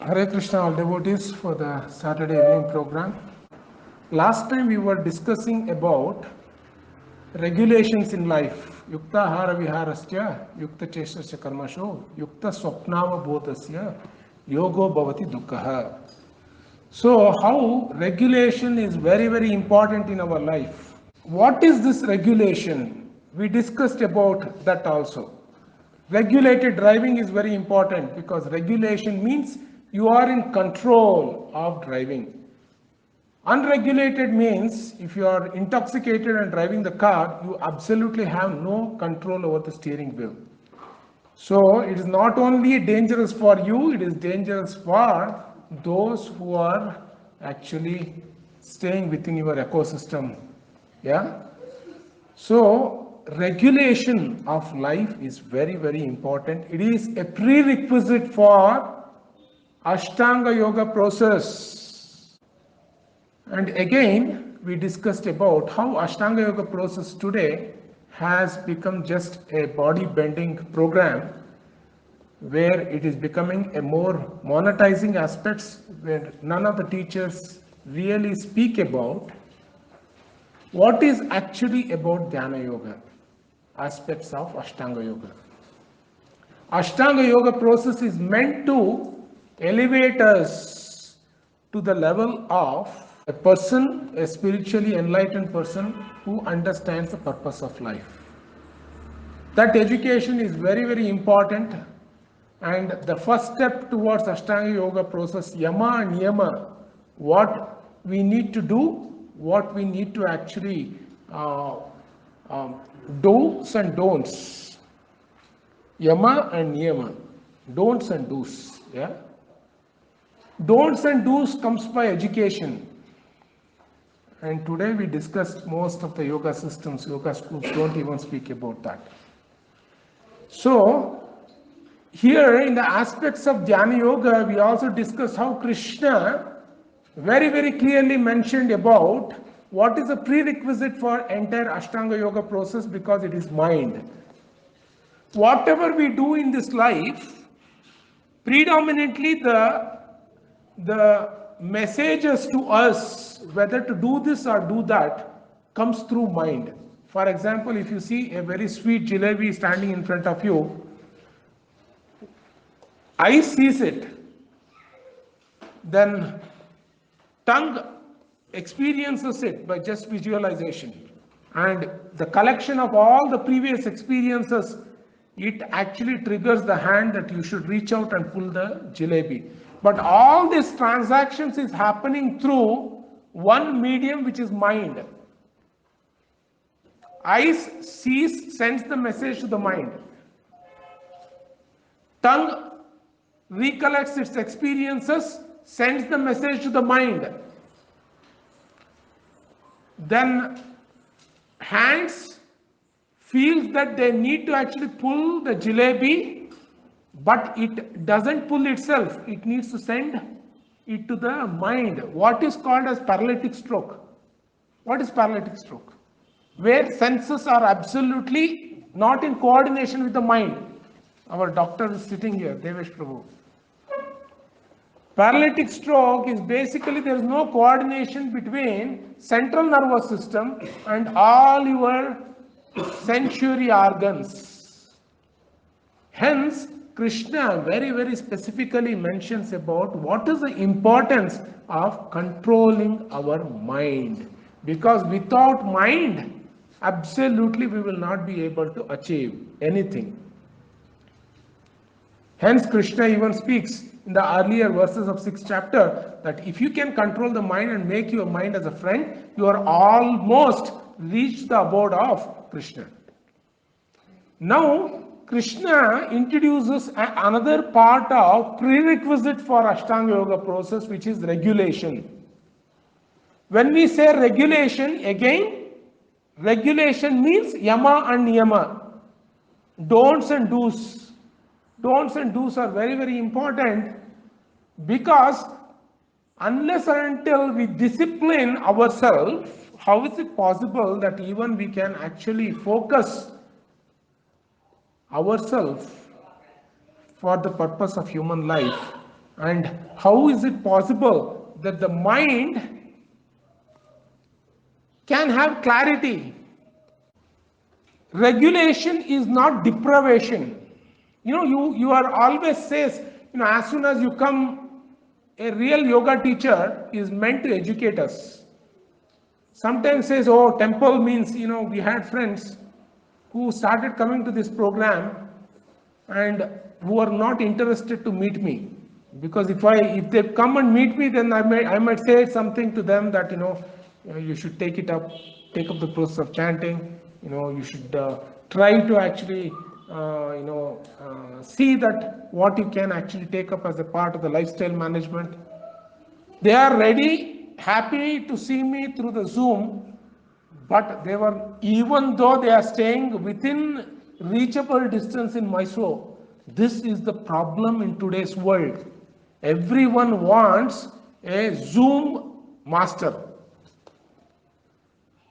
Hare Krishna, all devotees, for the Saturday evening program. Last time we were discussing about regulations in life. Yukta hara viharasya, yukta cheshasya karmasho, yukta swapnava bodhasya, yogo bhavati dukkha. So, how regulation is very, very important in our life. What is this regulation? We discussed about that also. Regulated driving is very important because regulation means you are in control of driving. Unregulated means if you are intoxicated and driving the car, you absolutely have no control over the steering wheel. So it is not only dangerous for you, it is dangerous for those who are actually staying within your ecosystem. Yeah. So regulation of life is very, very important. It is a prerequisite for Ashtanga Yoga process. And again, we discussed about how Ashtanga Yoga process today has become just a body bending program where it is becoming a more monetizing aspects where none of the teachers really speak about what is actually about Dhyana Yoga, aspects of Ashtanga Yoga. Ashtanga Yoga process is meant to elevate us to the level of a person, a spiritually enlightened person who understands the purpose of life. That education is very, very important. And the first step towards Ashtanga Yoga process, Yama and Niyama, what we need to do, what we need to actually do's and don'ts. Yama and Niyama, don'ts and do's. Yeah. Don'ts and do's comes by education. And today we discussed most of the yoga systems, yoga schools don't even speak about that. So, here in the aspects of Dhyana Yoga, we also discussed how Krishna very, very clearly mentioned about what is a prerequisite for entire Ashtanga Yoga process because it is mind. Whatever we do in this life, predominantly the messages to us, whether to do this or do that, comes through mind. For example, if you see a very sweet jalebi standing in front of you, eye sees it, then tongue experiences it by just visualization. And the collection of all the previous experiences, it actually triggers the hand that you should reach out and pull the jalebi. But all these transactions is happening through one medium, which is mind. Eyes sees, sends the message to the mind. Tongue recollects its experiences, sends the message to the mind. Then hands feels that they need to actually pull the jalebi, but it doesn't pull itself. It needs to send it to the mind. What is called as paralytic stroke? What is paralytic stroke? Where senses are absolutely not in coordination with the mind. Our doctor is sitting here, Devesh Prabhu. Paralytic stroke is basically there is no coordination between central nervous system and all your sensory organs. Hence, Krishna very, very specifically mentions about what is the importance of controlling our mind. Because without mind, absolutely we will not be able to achieve anything. Hence, Krishna even speaks in the earlier verses of 6th chapter that if you can control the mind and make your mind as a friend, you are almost reached the abode of Krishna. Now, Krishna introduces another part of prerequisite for Ashtanga Yoga process, which is regulation. When we say regulation, again, regulation means Yama and Niyama, don'ts and do's. Don'ts and do's are very, very important because unless and until we discipline ourselves, how is it possible that even we can actually focus ourselves for the purpose of human life? And how is it possible that the mind can have clarity? Regulation is not deprivation. You are always says, as soon as you come, a real yoga teacher is meant to educate us. Sometimes says, oh, temple means, we had friends who started coming to this program and who are not interested to meet me. Because if they come and meet me, then I might say something to them that, you should take up the process of chanting, you should try to actually, see that what you can actually take up as a part of the lifestyle management. They are ready, happy to see me through the Zoom, but even though they are staying within reachable distance in Mysore, this is the problem in today's world. Everyone wants a Zoom master,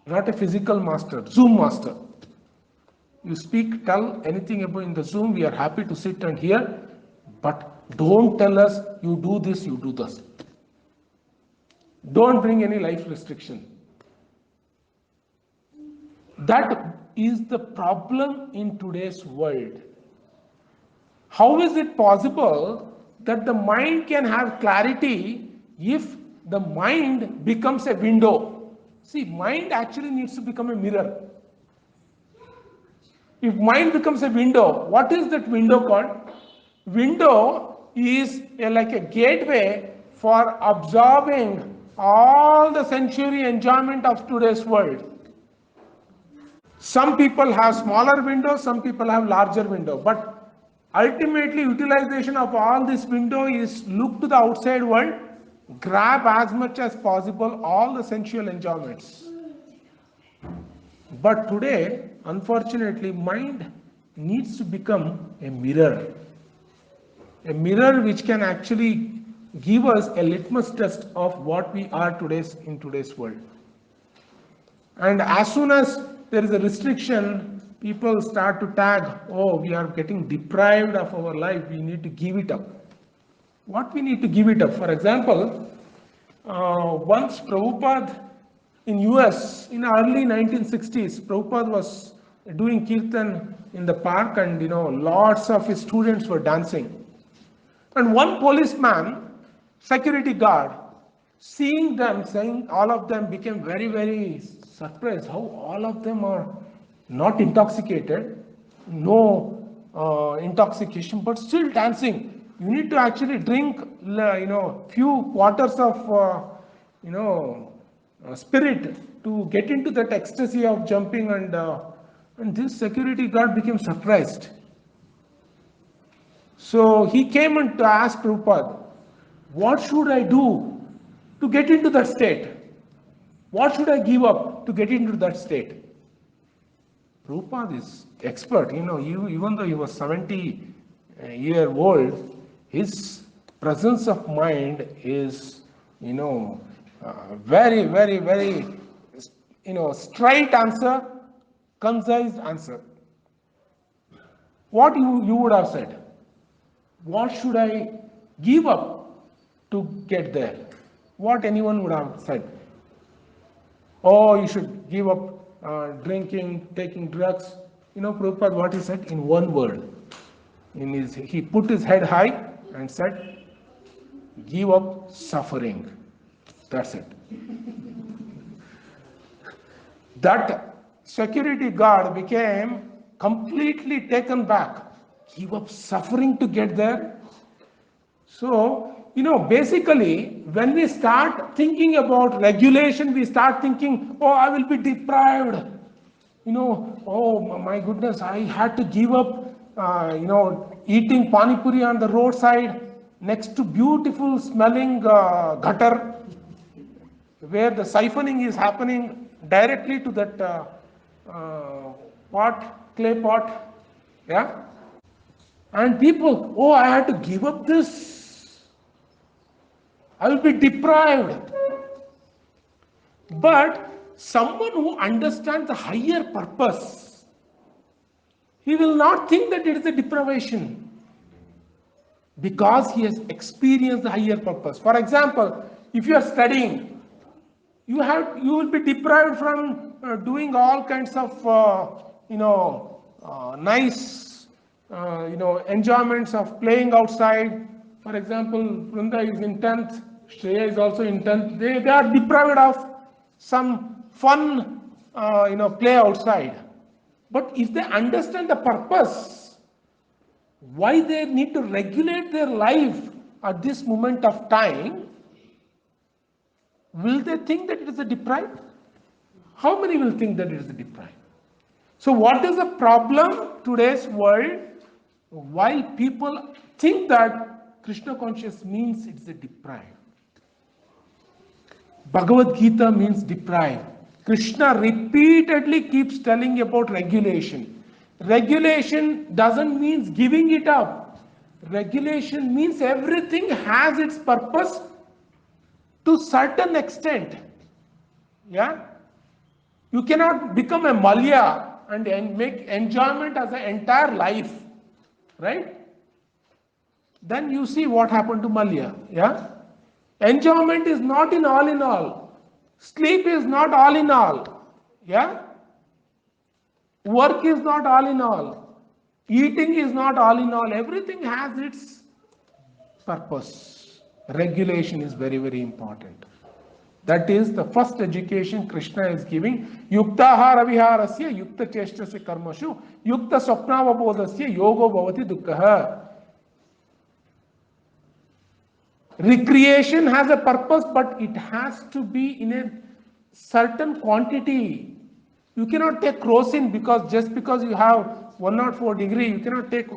not a physical master, Zoom master. You speak, tell anything about in the Zoom, we are happy to sit and hear, but don't tell us you do this, you do this. Don't bring any life restriction. That is the problem in today's world. How is it possible that the mind can have clarity if the mind becomes a window? See, mind actually needs to become a mirror. If mind becomes a window, what is that window called? Window is like a gateway for absorbing all the sensory enjoyment of today's world. Some people have smaller windows, some people have larger window, but ultimately utilization of all this window is look to the outside world, grab as much as possible all the sensual enjoyments. But today, unfortunately, mind needs to become a mirror which can actually give us a litmus test of what we are in today's world. And as soon as there is a restriction, people start to tag, oh, we are getting deprived of our life, we need to give it up. What we need to give it up? For example, once Prabhupada in US in early 1960s, Prabhupada was doing kirtan in the park and lots of his students were dancing. And one policeman, security guard, seeing them, saying all of them became very, very surprised how all of them are not intoxicated, no intoxication, but still dancing. You need to actually drink, few quarters of, spirit to get into that ecstasy of jumping, and this security guard became surprised. So he came and asked Prabhupada, what should I do to get into that state? What should I give up to get into that state? Prabhupada is expert, even though he was 70-year-old, his presence of mind is, very, very, very, straight answer, concise answer. What you would have said? What should I give up to get there? What anyone would have said? Oh, you should give up drinking, taking drugs. Prabhupada, what he said in one word. He put his head high and said, give up suffering. That's it. That security guard became completely taken back. Give up suffering to get there. So, basically, when we start thinking about regulation, we start thinking, oh, I will be deprived. Oh my goodness, I had to give up, eating pani puri on the roadside next to beautiful smelling gutter, where the siphoning is happening directly to that clay pot. Yeah. And people, oh, I had to give up this. I will be deprived. But someone who understands the higher purpose, he will not think that it is a deprivation. because he has experienced the higher purpose. For example, if you are studying, you will be deprived from doing all kinds of nice enjoyments of playing outside. For example, Vrunda is in 10th, Shreya is also in 10th. They are deprived of some fun play outside. But if they understand the purpose, why they need to regulate their life at this moment of time, will they think that it is a deprived? How many will think that it is a deprived? So what is the problem today's world? Why people think that Krishna conscious means it's a deprived. Bhagavad Gita means deprived. Krishna repeatedly keeps telling about regulation. Regulation doesn't mean giving it up. Regulation means everything has its purpose to certain extent. Yeah? You cannot become a Malya and make enjoyment as an entire life. Right? Then you see what happened to Malya. Yeah? Enjoyment is not in all. Sleep is not all in all. Yeah? Work is not all in all. Eating is not all in all. Everything has its purpose. Regulation is very, very important. That is the first education Krishna is giving. Yuktahara viharasya yukta cheshtasya karmashu yukta swapnavabodhasya yogo bhavati dukkha. Recreation has a purpose, but it has to be in a certain quantity. You cannot take kerosene just because you have 104 degree, you cannot take,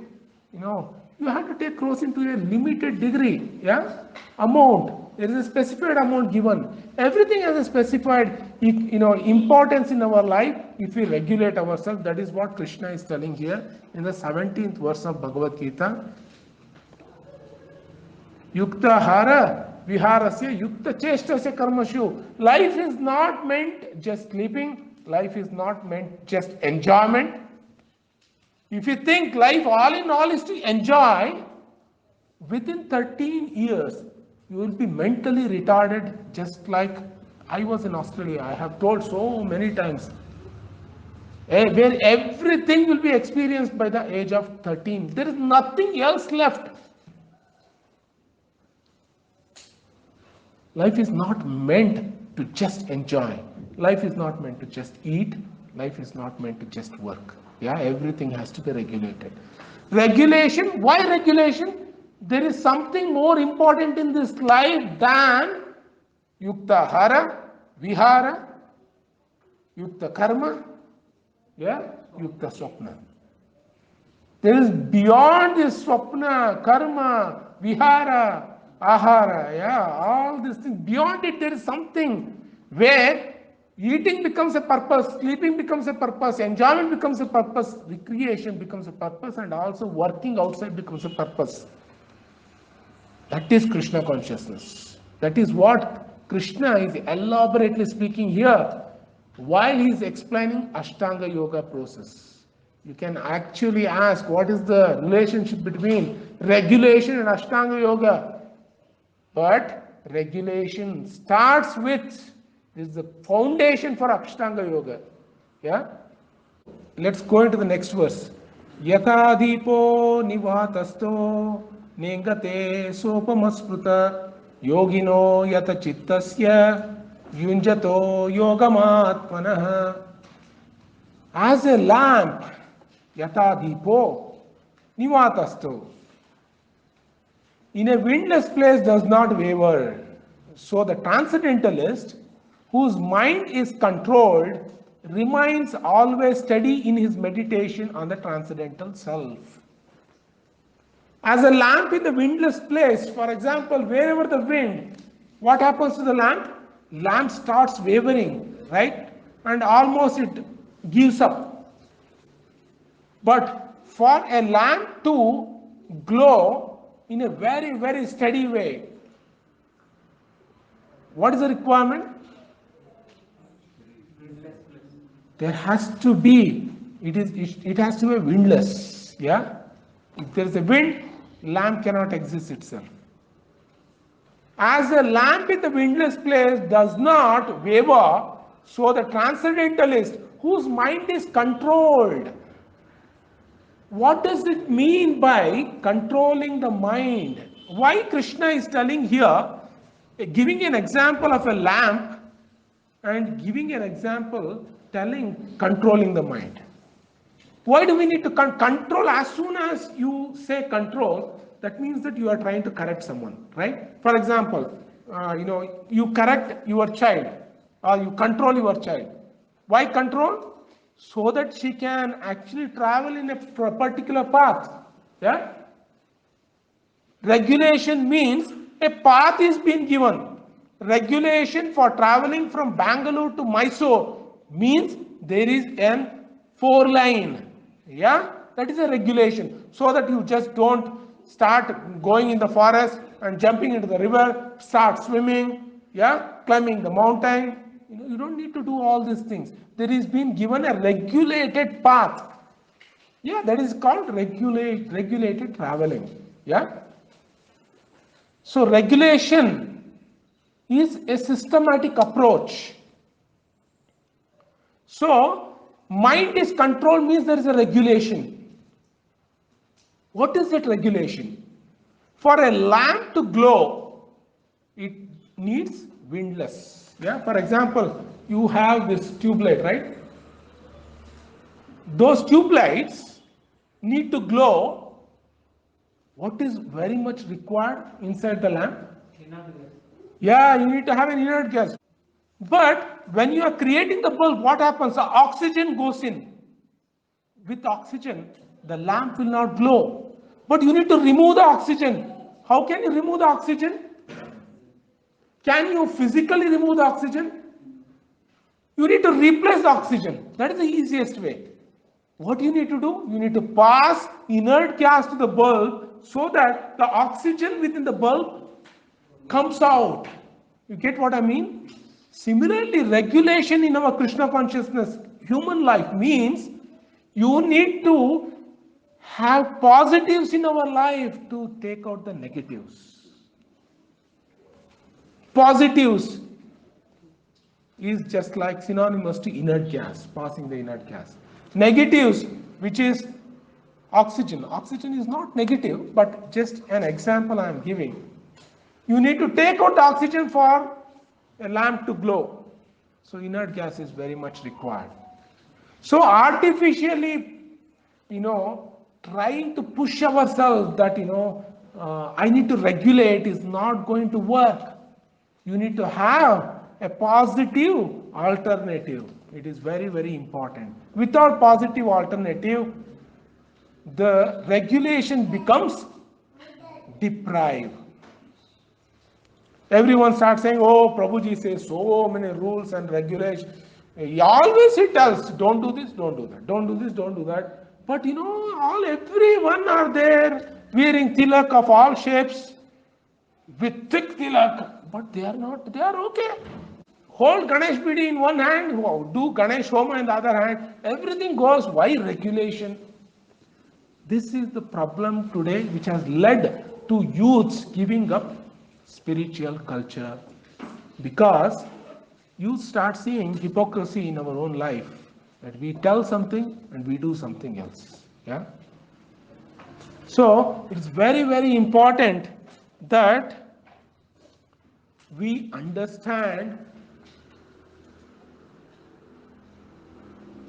you have to take kerosene to a limited degree, yeah, amount. There is a specified amount given. Everything has a specified, importance in our life if we regulate ourselves. That is what Krishna is telling here in the 17th verse of Bhagavad Gita. Yukta hara viharasya yukta cheshtasya karmashu. Life is not meant just sleeping. Life is not meant just enjoyment. If you think life all in all is to enjoy, within 13 years, you will be mentally retarded, just like I was in Australia. I have told so many times, where everything will be experienced by the age of 13. There is nothing else left. Life is not meant to just enjoy. Life is not meant to just eat. Life is not meant to just work. Yeah, everything has to be regulated. Regulation, why regulation? There is something more important in this life than yukta hara, vihara, yukta karma, yeah, yukta swapna. There is beyond this swapna, karma, vihara, ahara, yeah, all these things. Beyond it, there is something where eating becomes a purpose, sleeping becomes a purpose, enjoyment becomes a purpose, recreation becomes a purpose, and also working outside becomes a purpose. That is Krishna consciousness. That is what Krishna is elaborately speaking here while he is explaining Ashtanga Yoga process. You can actually ask, what is the relationship between regulation and Ashtanga Yoga? But regulation starts with, this is the foundation for Ashtanga Yoga. Yeah? Let's go into the next verse. Yata dipo nivatasto nengate sopamasprita yogino yata chittasya yunjato yogamatmanah. As a lamp, yata dipo nivatasto, in a windless place does not waver. So the transcendentalist, whose mind is controlled, remains always steady in his meditation on the transcendental self. As a lamp in the windless place, for example, wherever the wind, what happens to the lamp? Lamp starts wavering, right? And almost it gives up. But for a lamp to glow in a very, very steady way, what is the requirement? There has to be, it has to be windless. Yeah? If there is a wind, lamp cannot exist itself. As a lamp in the windless place does not waver, so the transcendentalist whose mind is controlled. What does it mean by controlling the mind? Why Krishna is telling here, giving an example of a lamp and giving an example telling controlling the mind? Why do we need to control? As soon as you say control, that means that you are trying to correct someone, right? For example, you correct your child or you control your child. Why control? So that she can actually travel in a particular path. Yeah. Regulation means a path is being given. Regulation for traveling from Bangalore to Mysore means there is an 4-line. Yeah, that is a regulation, so that you just don't start going in the forest and jumping into the river, start swimming, yeah, climbing the mountain. You don't need to do all these things. There is been given a regulated path. Yeah, that is called regulated traveling. Yeah. So regulation is a systematic approach. So mind is control means there is a regulation. What is that regulation? For a lamp to glow, it needs windlass. Yeah. For example, you have this tube light, right? Those tube lights need to glow. What is very much required inside the lamp? Yeah, you need to have an inert gas. But when you are creating the bulb, what happens? The oxygen goes in. With oxygen, the lamp will not glow. But you need to remove the oxygen. How can you remove the oxygen? Can you physically remove the oxygen? You need to replace the oxygen. That is the easiest way. What you need to do? You need to pass inert gas to the bulb so that the oxygen within the bulb comes out. You get what I mean? Similarly, regulation in our Krishna consciousness, human life means you need to have positives in our life to take out the negatives. Positives is just like synonymous to inert gas, passing the inert gas. Negatives, which is oxygen. Oxygen is not negative, but just an example I am giving. You need to take out the oxygen for a lamp to glow. So inert gas is very much required. So artificially, trying to push ourselves that, I need to regulate is not going to work. You need to have a positive alternative. It is very, very important. Without positive alternative, the regulation becomes deprived. Everyone starts saying, oh, Prabhuji says so many rules and regulations. Always he tells, don't do this, don't do that. Don't do this, don't do that. But everyone are there wearing tilak of all shapes with thick tilak. But they are not, they are okay. Hold Ganesh Bidi in one hand, do Ganesh Homa in the other hand. Everything goes. Why regulation? This is the problem today which has led to youths giving up spiritual culture, because you start seeing hypocrisy in our own life, that we tell something and we do something else. Yeah. So it's very, very important that we understand,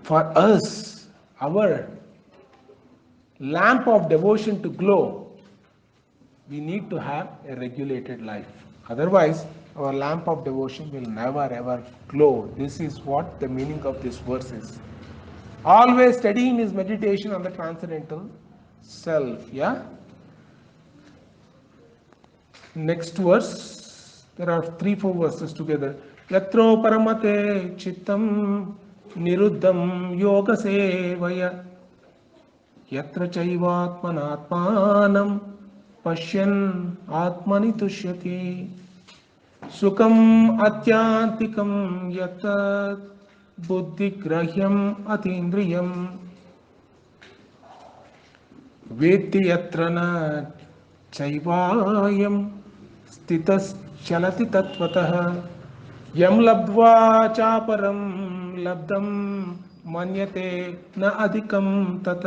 for us, our lamp of devotion to glow, we need to have a regulated life. Otherwise, our lamp of devotion will never ever glow. This is what the meaning of this verse is. Always studying his meditation on the transcendental self. Yeah. Next verse. There are 3-4 verses together. Yatro paramate chittam niruddham yoga sevaya yatra chaivatmanatmanam pashyan atmani tushyati sukam atyantikam yatat buddhigrahyam atindriyam vetti yatra na चैवायं स्थितश्चलति तत्त्वतः यं लब्ध्वा चापरं लब्धं मन्यते न अधिकं तत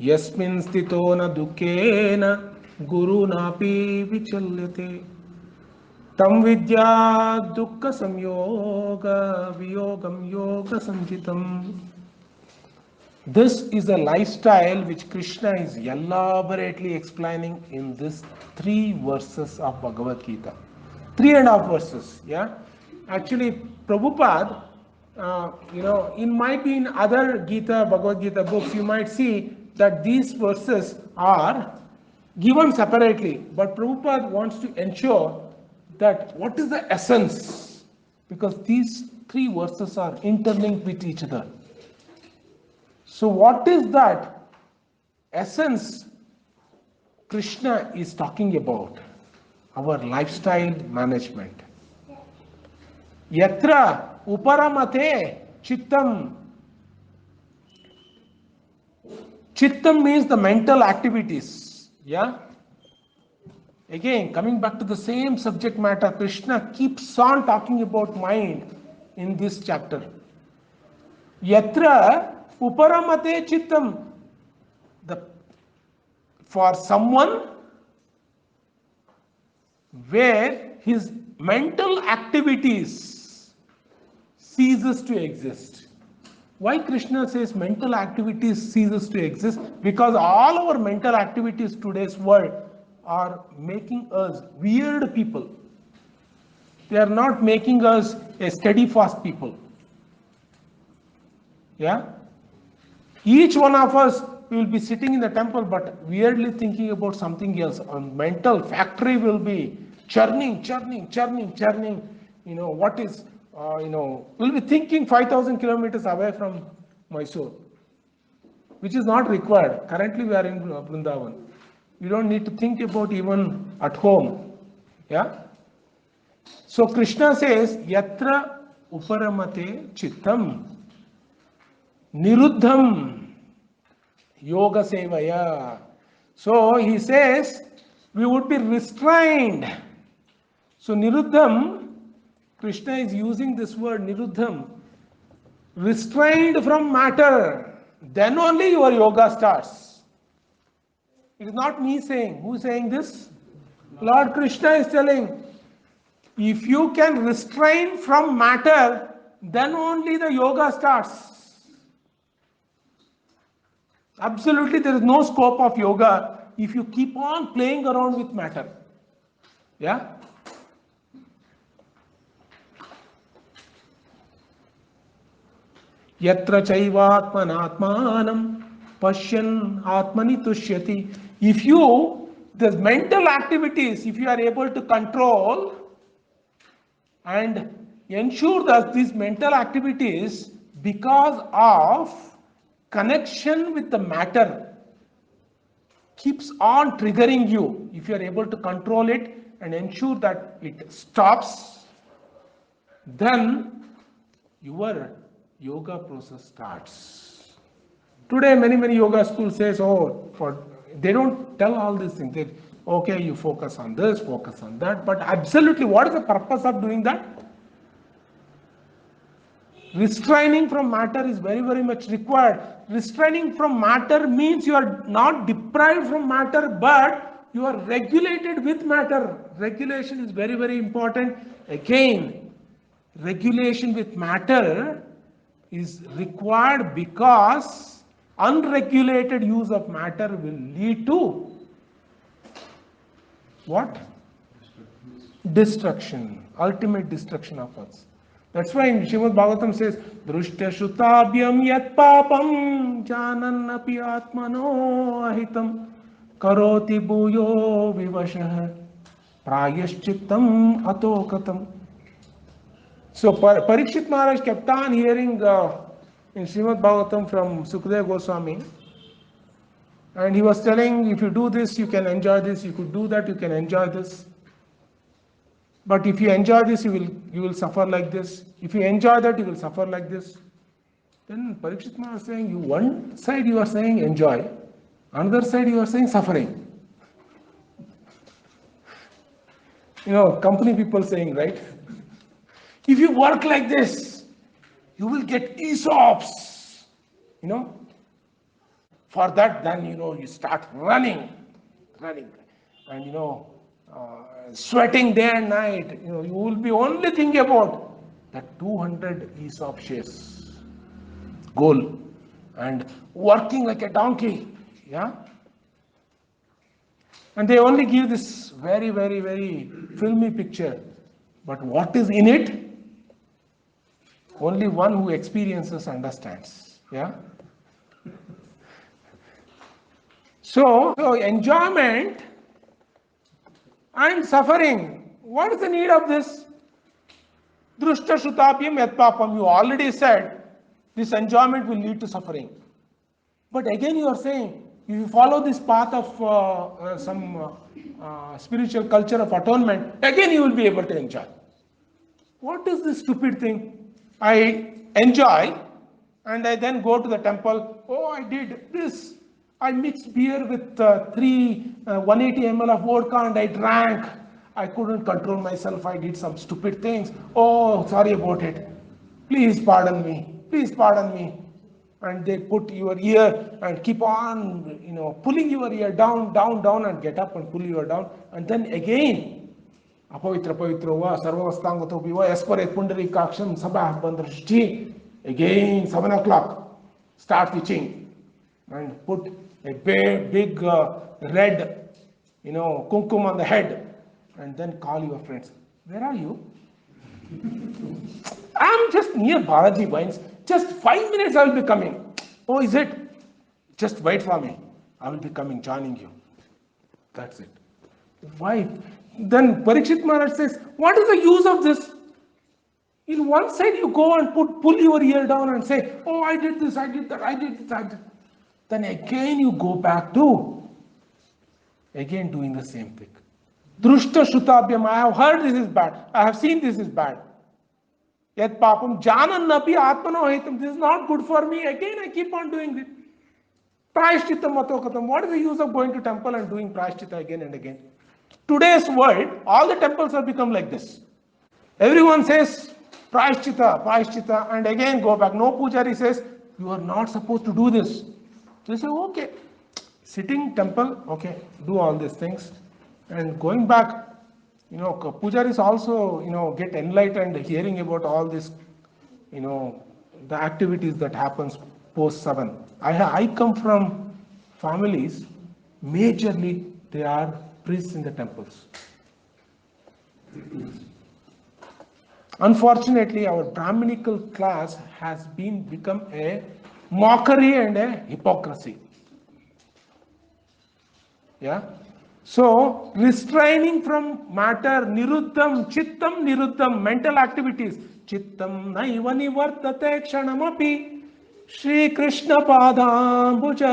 यस्मिन् स्थितो न दुःखेन गुरुनापि विचल्यते तं विद्या दुःख संयोग वियोगं योग संजितम्. This is a lifestyle which Krishna is elaborately explaining in these 3 verses of Bhagavad Gita. 3.5 verses, yeah. Actually, Prabhupada, it might be in other Gita, Bhagavad Gita books, you might see that these verses are given separately. But Prabhupada wants to ensure that what is the essence, because these 3 verses are interlinked with each other. So what is that essence Krishna is talking about? Our lifestyle management. Yatra uparamate chittam. Chittam means the mental activities. Yeah. Again, coming back to the same subject matter, Krishna keeps on talking about mind in this chapter. Yatra uparamate chittam. For someone where his mental activities ceases to exist. Why Krishna says mental activities ceases to exist? Because all our mental activities today's world are making us weird people. They are not making us a steadfast people. Yeah? Each one of us will be sitting in the temple but weirdly thinking about something else. Our mental factory will be churning. What is, we'll be thinking 5,000 kilometers away from Mysore, which is not required. Currently we are in Vrindavan. We don't need to think about even at home. Yeah. So Krishna says, Yatra uparamate chittam niruddham yoga sevaya. So he says we would be restrained. So niruddham, Krishna is using this word niruddham, restrained from matter. Then only your yoga starts. It is not me saying. Who is saying this? Lord Krishna is telling, if you can restrain from matter, then only the yoga starts. Absolutely, there is no scope of yoga if you keep on playing around with matter. Yeah? Yatra chaivatmanatmanam pashyan atmani tushyati. If you, the mental activities, if you are able to control and ensure that these mental activities, because of connection with the matter, keeps on triggering you, if you are able to control it and ensure that it stops, then your yoga process starts. Today many yoga schools says, they don't tell all these things. They, okay, you focus on this, focus on that, but absolutely what is the purpose of doing that? Restraining from matter is very much required. Restraining from matter means you are not deprived from matter, but you are regulated with matter. Regulation is very important. Again, regulation with matter is required because unregulated use of matter will lead to what? Destruction, ultimate destruction of us. That's why in Srimad Bhagavatam says, Drushta Shutabhyam Yat Papam Jananapi Atmano Ahitam Karoti Bhuyo Vivashah Prayaschittam Atokatam. So Parikshit Maharaj kept on hearing in Srimad Bhagavatam from Sukadeva Goswami, and he was telling, if you do this, you can enjoy this, you could do that, you can enjoy this. But if you enjoy this, you will suffer like this. If you enjoy that, you will suffer like this. Then Parikshit Maharaj is saying, one side you are saying enjoy, another side you are saying suffering. company people saying, right? If you work like this, you will get ESOPs. For that, then you start running, and sweating day and night. You will be only thinking about that 200 ESOP shares goal, and working like a donkey. Yeah. And they only give this very, very, very filmy picture. But what is in it? Only one who experiences understands. Yeah. So enjoyment and suffering. What is the need of this? Drushta Shutapyam Yat Papam. You already said this enjoyment will lead to suffering. But again, you are saying, if you follow this path of some spiritual culture of atonement, again you will be able to enjoy. What is this stupid thing? I enjoy and I then go to the temple. Oh, I did this. I mixed beer with 180 ml of vodka and I drank. I couldn't control myself. I did some stupid things. Oh, sorry about it. Please pardon me. Please pardon me. And they put your ear and keep on, pulling your ear down, down, down, and get up and pull your down. And then again, apavitra pavitra sarvavastangato piva espare pundari kaksham sabah bandrashti. Again, 7 o'clock, start teaching and put a big red, kumkum on the head, and then call your friends. Where are you? I'm just near Balaji Wines. Just 5 minutes I will be coming. Oh, is it? Just wait for me. I will be coming, joining you. That's it. Why? Then Parikshit Maharaj says, what is the use of this? In one side you go and pull your ear down and say, oh, I did this, I did that, I did this, I did. Then again you go back to, again doing the same thing. Drushta Shutabhyam, I have heard this is bad. I have seen this is bad. Yat papam janan napi atmano hitam. This is not good for me. Again, I keep on doing it. Prayashchitta matokatam. What is the use of going to temple and doing prayashchitta again and again? Today's world, all the temples have become like this. Everyone says prayashchitta, prayashchitta, and again go back. No pujari says, you are not supposed to do this. They say, okay. Sitting temple, okay, do all these things. And going back, pujaris also, get enlightened hearing about all this, the activities that happens post 7. I come from families, majorly they are priests in the temples. Unfortunately, our Brahminical class has become a mockery and a hypocrisy. Yeah. So, restraining from matter, niruddham, chittam niruddham, mental activities. Chittam naiva nivartate kshanamapi, Shri Krishna padambuja,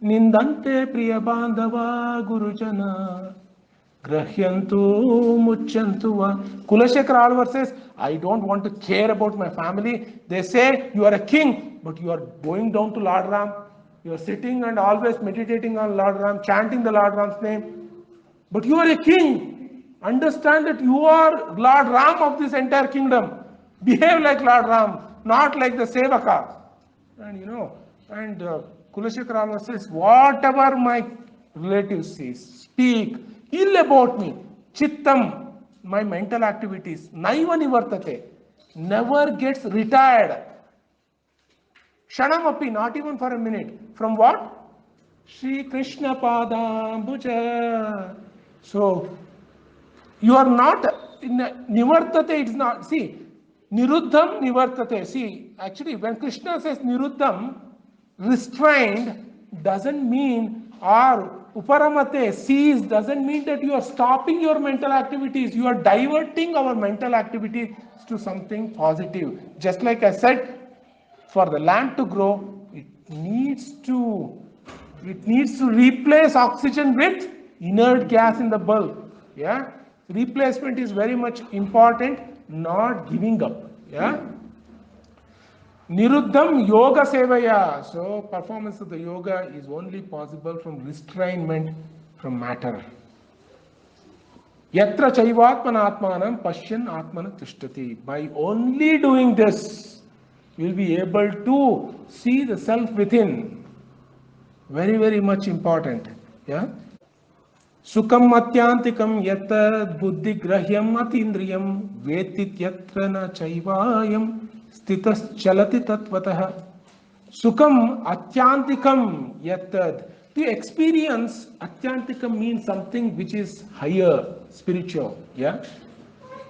nindante priya bandhava gurujana, grahyantu mucchantu. Kulashekara Alvar says, I don't want to care about my family. They say, you are a king, but you are going down to Lord Ram. You are sitting and always meditating on Lord Ram, chanting the Lord Ram's name. But you are a king. Understand that you are Lord Ram of this entire kingdom. Behave like Lord Ram, not like the Sevaka. And Kulashekara Alvar says, whatever my relatives say, speak ill about me. Chittam, my mental activities, naiva nivartate, never gets retired. Shanamapi, not even for a minute. From what? Shri Krishna Padambuja. So, you are not, nivartate, it's not, see, niruddham nivartate. See, actually, when Krishna says niruddham, restrained, doesn't mean, or uparamate, cease, doesn't mean that you are stopping your mental activities. You are diverting our mental activities to something positive. Just like I said, for the lamp to grow, it needs to replace oxygen with inert gas in the bulb. Yeah, replacement is very much important, not giving up. Yeah. Niruddham yoga sevaya. So performance of the yoga is only possible from restrainment from matter. Yatra chaivatmanatmanam pashyan atmana tishtati. By only doing this, you will be able to see the self within. Very, very much important. Yeah. Sukam matyantikam yatad buddhi grahyam atindriyam vetit yatra na chaivayam stitas chalati tatvatah. Sukam atyantikam yatad. To experience, atyantikam means something which is higher, spiritual. Yeah.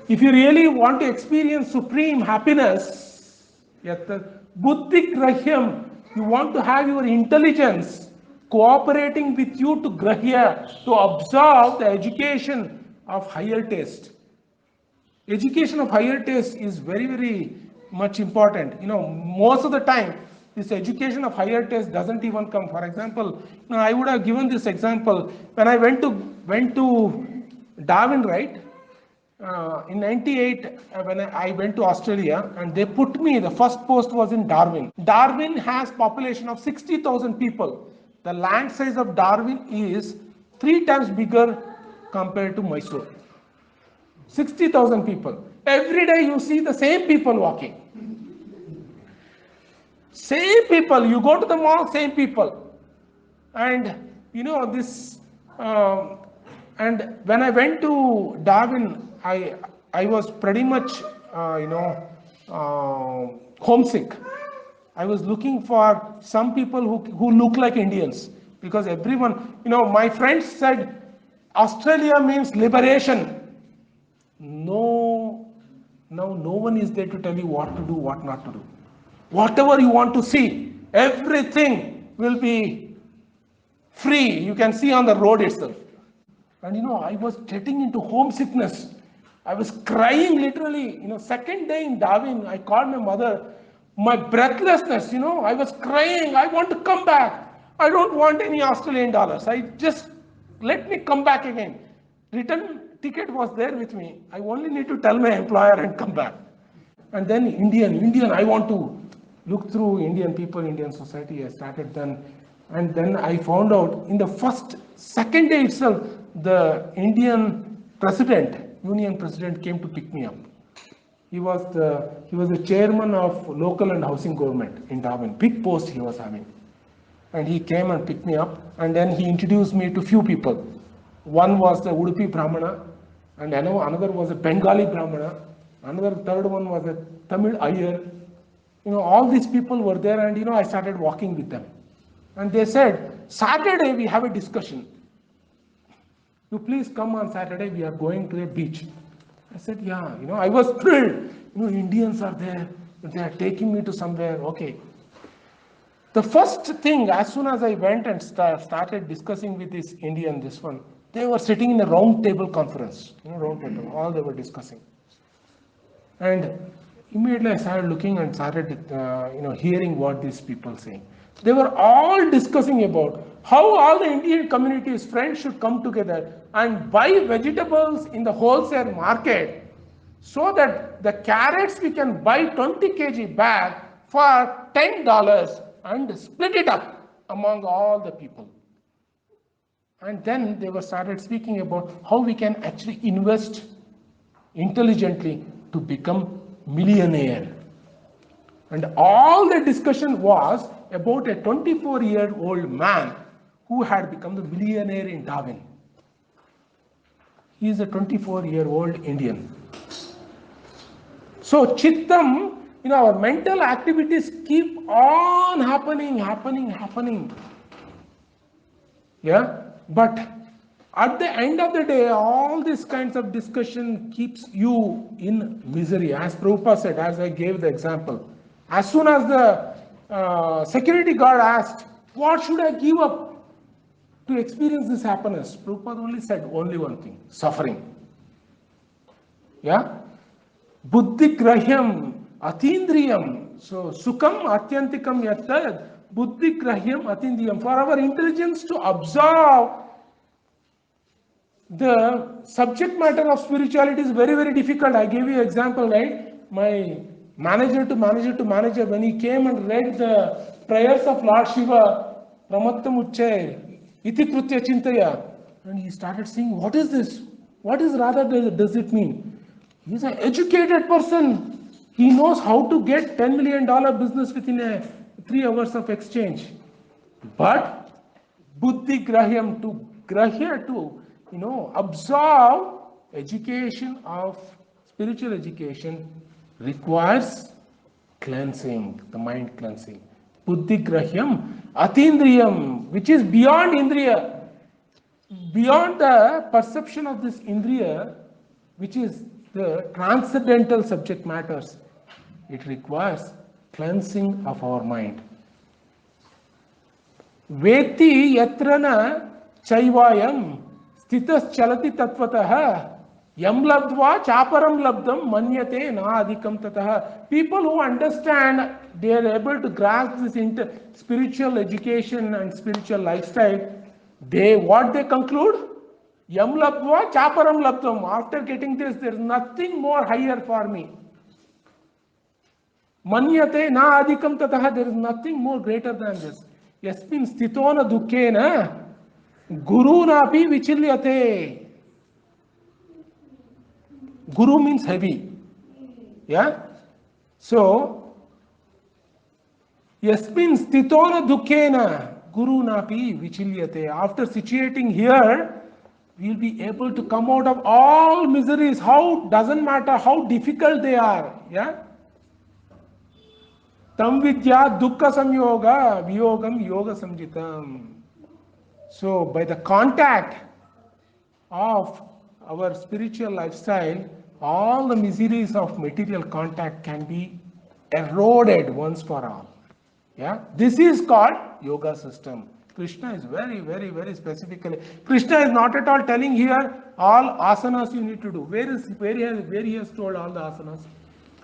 If you really want to experience supreme happiness, yatad buddhi grahyam, you want to have your intelligence cooperating with you to grahya, to observe the education of higher taste. Education of higher taste is very, very much important. Most of the time, this education of higher taste doesn't even come. For example, I would have given this example when I went to Darwin, right? In 98, when I went to Australia, and they put me, the first post was in Darwin. Darwin has population of 60,000 people. The land size of Darwin is 3 times bigger compared to Mysore. 60,000 people. Every day you see the same people walking. Same people. You go to the mall, same people. And this, and when I went to Darwin, I was pretty much, homesick. I was looking for some people who look like Indians, because everyone, my friends said, Australia means liberation. No, now no one is there to tell you what to do, what not to do. Whatever you want to see, everything will be free. You can see on the road itself. And I was getting into homesickness. I was crying literally. Second day in Darwin, I called my mother. My breathlessness, I was crying. I want to come back. I don't want any Australian dollars. Let me come back again. Return ticket was there with me. I only need to tell my employer and come back. And then Indian, I want to look through Indian people, Indian society. I started then. And then I found out in the second day itself, the Indian Union President came to pick me up. He was the chairman of local and housing government in Darwin. Big post he was having. And he came and picked me up, and then he introduced me to few people. One was the Udupi Brahmana, and another was a Bengali Brahmana, third one was a Tamil Iyer. All these people were there, and I started walking with them. And they said, Saturday we have a discussion. You please come on Saturday, we are going to a beach. I said, yeah, I was thrilled. Indians are there, they are taking me to somewhere, okay. The first thing, as soon as I went and started discussing with this Indian, they were sitting in a round table conference, round table, all they were discussing. And immediately I started looking and started, hearing what these people saying. They were all discussing about how all the Indian communities, friends should come together and buy vegetables in the wholesale market, so that the carrots we can buy 20 kg bag for $10 and split it up among all the people. And then they were started speaking about how we can actually invest intelligently to become millionaire. And all the discussion was about a 24-year-old man who had become the millionaire in Darwin. He is a 24-year-old Indian. So Chittam, our mental activities keep on happening. Yeah, but at the end of the day, all these kinds of discussion keeps you in misery. As Prabhupada said, as I gave the example, as soon as the security guard asked, what should I give up to experience this happiness? Prabhupada only said only one thing, suffering. Yeah? Buddhi grahyam atindriyam. So, sukam atyantikam yattad, buddhi grahyam atindriyam. For our intelligence to observe the subject matter of spirituality is very, very difficult. I gave you an example, right? My manager to manager, when he came and read the prayers of Lord Shiva, Pramattam Uchche, Iti Krutya Chintaya, and he started saying, what is this? What is rather does it mean? He's an educated person. He knows how to get $10 million business within 3 hours of exchange. But buddhi grahyam, to absorb education of spiritual education requires cleansing, the mind cleansing. Buddhi grahyam, atindriyam, which is beyond indriya, beyond the perception of this indriya, which is the transcendental subject matters. It requires cleansing of our mind. Veti yatrana chaivayam stitas chalati tatvatah yam labdva chaparam labdam manyate na adhikam tatah. People who understand, they are able to grasp this spiritual education and spiritual lifestyle. What they conclude? Yam labdva chaparam labdam. After getting this, there is nothing more higher for me. Manyate na adhikam tatah. There is nothing more greater than this. Yasmin stitona dukkena guru napi vichilyate. Guru means heavy. Yeah? So, yasmin stitona dukkena guru napi vichilyate. After situating here, we will be able to come out of all miseries. Doesn't matter how difficult they are. Yeah? Tam vidya dukkha samyoga viyogam yoga samjitam. So by the contact of our spiritual lifestyle, all the miseries of material contact can be eroded once for all. Yeah, this is called yoga system. Krishna is very, very, very specifically. Krishna is not at all telling here all asanas you need to do. Where he has told all the asanas?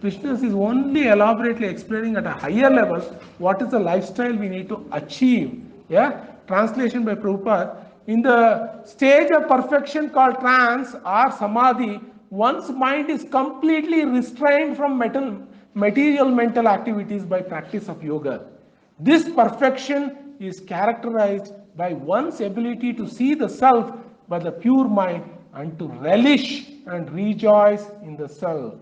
Krishna is only elaborately explaining at a higher level what is the lifestyle we need to achieve. Yeah, translation by Prabhupada. In the stage of perfection called trance or samadhi, one's mind is completely restrained from material mental activities by practice of yoga. This perfection is characterized by one's ability to see the self by the pure mind and to relish and rejoice in the self.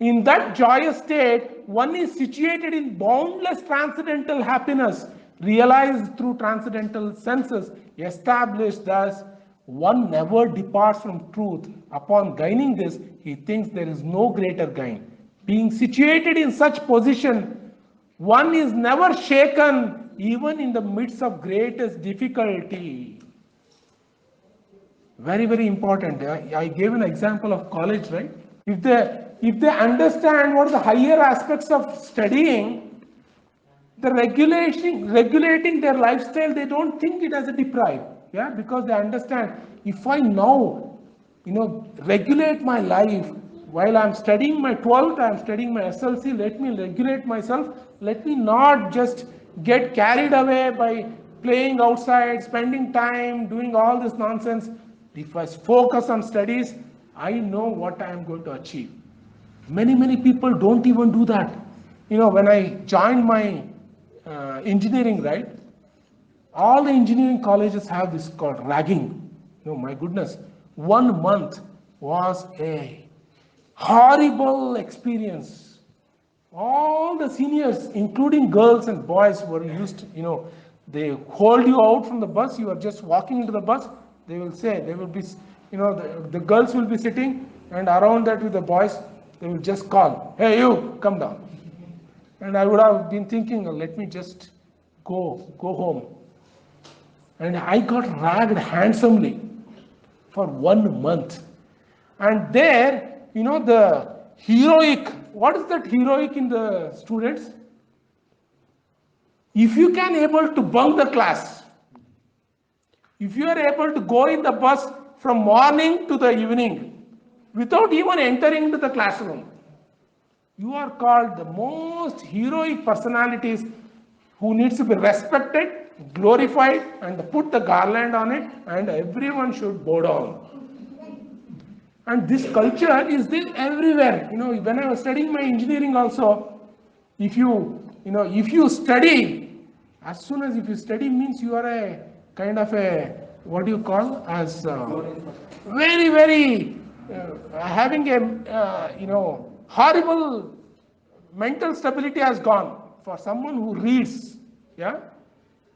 In that joyous state, one is situated in boundless transcendental happiness, realized through transcendental senses, established thus. One never departs from truth. Upon gaining this, he thinks there is no greater gain. Being situated in such position, one is never shaken even in the midst of greatest difficulty. Very, very important. I gave an example of college, right? If they understand what are the higher aspects of studying, the regulating their lifestyle, they don't think it as a deprive. Yeah, because they understand, if I now, regulate my life while I'm studying my 12th, I'm studying my SLC, let me regulate myself. Let me not just get carried away by playing outside, spending time, doing all this nonsense. If I focus on studies, I know what I am going to achieve. Many people don't even do that. When I joined my engineering, right? All the engineering colleges have this called ragging. My goodness, 1 month was a horrible experience. All the seniors, including girls and boys, were used to, they hold you out from the bus. You are just walking into the bus. They will be, the girls will be sitting, and around that with the boys, they will just call, hey, you, come down. And I would have been thinking, let me just go home. And I got ragged handsomely for 1 month. And there, the heroic, what is that heroic in the students? If you can able to bunk the class, if you are able to go in the bus from morning to the evening, without even entering into the classroom, you are called the most heroic personalities who needs to be respected, glorified, and put the garland on it, and everyone should bow down. And this culture is there everywhere. When I was studying my engineering also, if you study, as soon as if you study means you are a kind of a what do you call as very, very having a horrible mental stability has gone for someone who reads. Yeah,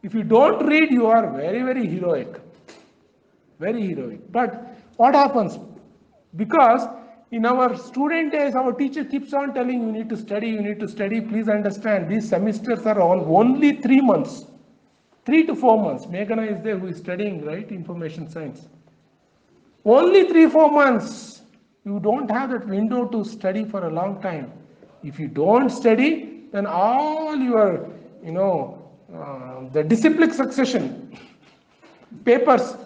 if you don't read, you are very, very heroic, very heroic. But what happens? Because in our student days, our teacher keeps on telling you need to study, you need to study. Please understand, these semesters are all only 3 months, 3 to 4 months. Meghana is there who is studying, right? Information science. Only 3-4 months. You don't have that window to study for a long time. If you don't study, then all your, the disciplic succession papers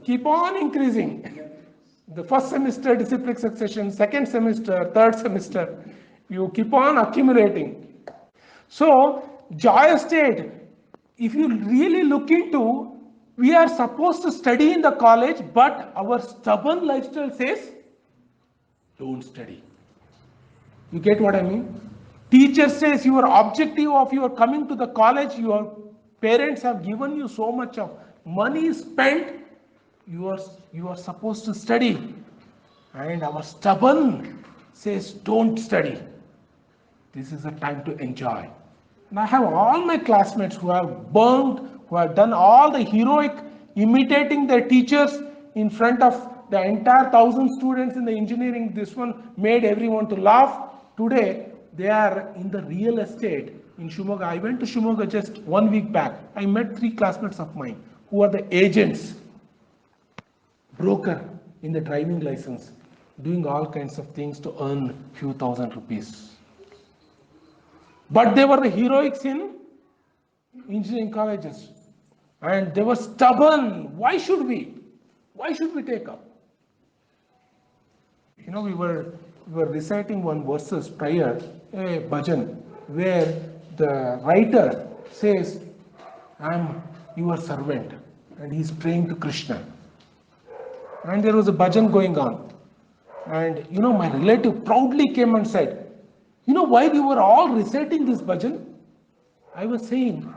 keep on increasing. The first semester disciplic succession, second semester, third semester, you keep on accumulating. So, joy state, if you really look into, we are supposed to study in the college, but our stubborn lifestyle says, don't study. You get what I mean? Teacher says your objective of your coming to the college, your parents have given you so much of money spent, you are supposed to study. And our stubborn says, don't study. This is a time to enjoy. And I have all my classmates who have burned, who have done all the heroic imitating their teachers in front of the entire 1,000 students in the engineering. This one made everyone to laugh. Today, they are in the real estate in Shimoga. I went to Shimoga just 1 week back. I met 3 classmates of mine who are the agents, broker in the driving license, doing all kinds of things to earn few thousand rupees. But they were the heroics in engineering colleges. And they were stubborn. Why should we? Why should we take up? We were reciting one verses prior, a bhajan, where the writer says, I am your servant. And he is praying to Krishna. And there was a bhajan going on. And my relative proudly came and said, why you were all reciting this bhajan? I was saying,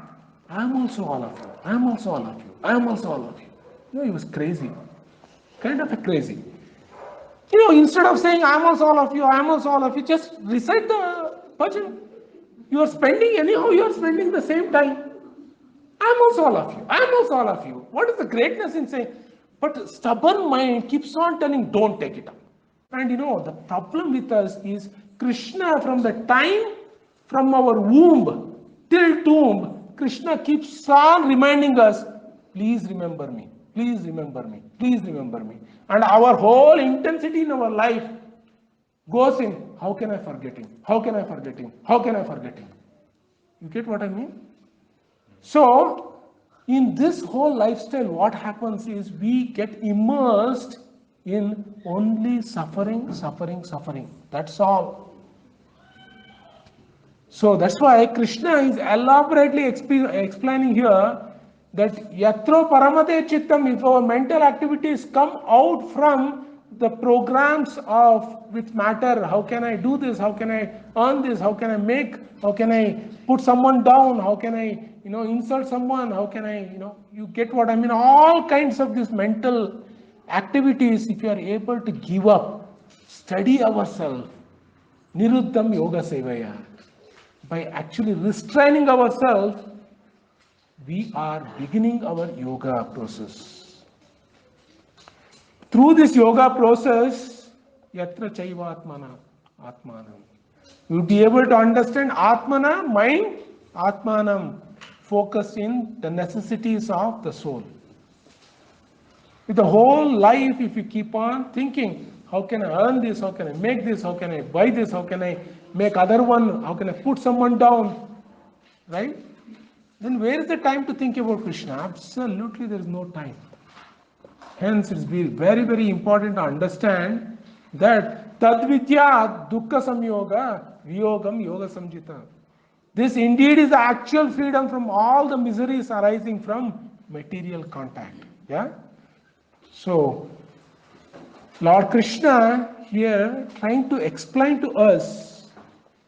I am also all of you. I am also all of you. I am also all of you. He was crazy. Kind of a crazy. Instead of saying, I am also all of you, I am also all of you, just recite the bhajan. You are spending, anyhow, you are spending the same time. I am also all of you. I am also all of you. What is the greatness in saying? But stubborn mind keeps on telling, don't take it up. And the problem with us is Krishna, from the time from our womb till tomb, Krishna keeps on reminding us, please remember me, please remember me, please remember me. And our whole intensity in our life goes in, how can I forget him? How can I forget him? How can I forget him? You get what I mean? So, in this whole lifestyle, what happens is we get immersed in only suffering, suffering, suffering. That's all. So that's why Krishna is elaborately explaining here that yatro paramate chittam, if our mental activities come out from the programs of which matter, how can I do this, how can I earn this, how can I make, how can I put someone down, how can I insult someone, how can I, you get what I mean, all kinds of these mental activities, if you are able to give up, study ourselves, niruddham yoga sevaya, by actually restraining ourselves, we are beginning our yoga process. Through this yoga process, yatra chaiva atmana, atmanam, you will be able to understand atmana, mind, atmanam, focus in the necessities of the soul. With the whole life, if you keep on thinking, how can I earn this, how can I make this, how can I buy this, how can I make other one, how can I put someone down, right? Then where is the time to think about Krishna? Absolutely there is no time. Hence it is very, very important to understand that tadvidya dukkha samyoga viyogam yoga samjita. This indeed is the actual freedom from all the miseries arising from material contact. Yeah? So, Lord Krishna here trying to explain to us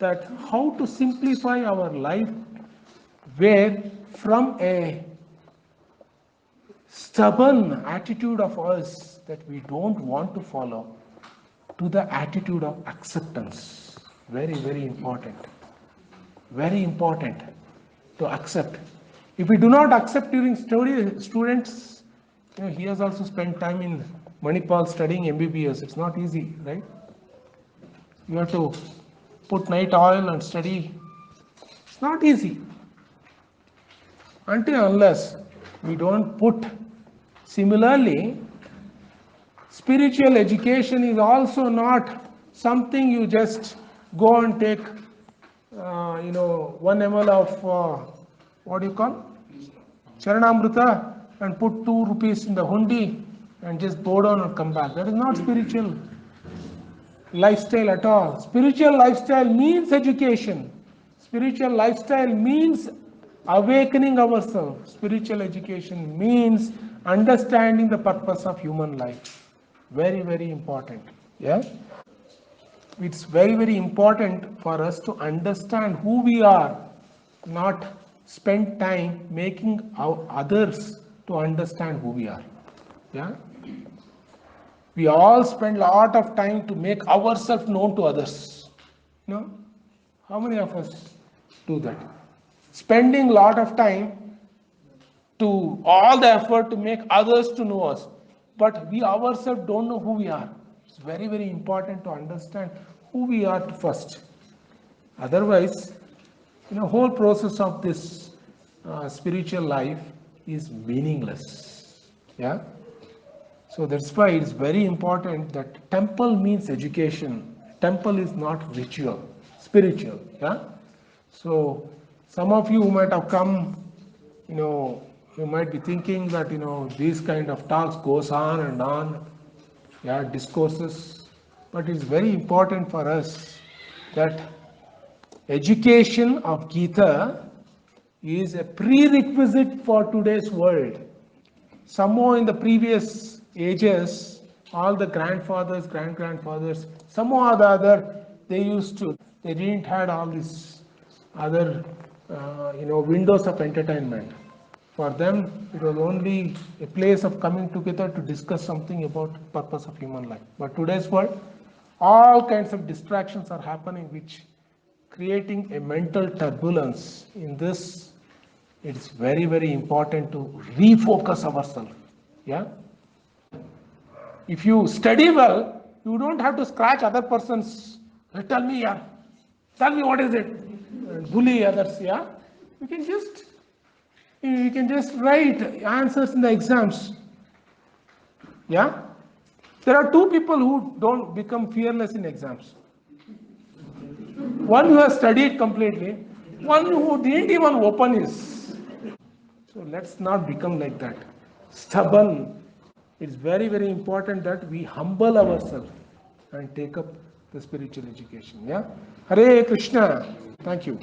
that how to simplify our life, where from a stubborn attitude of us that we don't want to follow to the attitude of acceptance. Very, very important. Very important to accept. If we do not accept during study, students, he has also spent time in Manipal studying MBBS. It's not easy, right? You have to put night oil and study. It's not easy. Until unless we don't put. Similarly, spiritual education is also not something you just go and take, 1 ml of what do you call Charanamrita and put 2 rupees in the hundi and just bow down and come back. That is not spiritual lifestyle at all. Spiritual lifestyle means education. Spiritual lifestyle means awakening ourselves. Spiritual education means understanding the purpose of human life. Very, very important. Yeah? It's very, very important for us to understand who we are, not spend time making others to understand who we are. Yeah? We all spend a lot of time to make ourselves known to others. How many of us do that? Spending a lot of time to all the effort to make others to know us, but we ourselves don't know who we are. It's very, very important to understand who we are first. Otherwise, whole process of this spiritual life is meaningless. Yeah. So that's why it's very important that temple means education. Temple is not ritual, spiritual. Yeah. So some of you might have come, you might be thinking that these kind of talks goes on and on, yeah, discourses. But it's very important for us that education of Gita is a prerequisite for today's world. Somehow in the previous ages, all the grandfathers, grandfathers, somehow or the other, they didn't had all these other, windows of entertainment. For them, it was only a place of coming together to discuss something about purpose of human life. But today's world, all kinds of distractions are happening, which creating a mental turbulence. In this, it's very, very important to refocus ourselves. Yeah. If you study well, you don't have to scratch other person's. Tell me, yeah. Tell me what is it. And bully others. Yeah. You can just write answers in the exams. Yeah. There are two people who don't become fearless in exams. One who has studied completely, one who didn't even open his. So let's not become like that. Stubborn. It's very, very important that we humble ourselves and take up the spiritual education. Yeah. Hare Krishna. Thank you.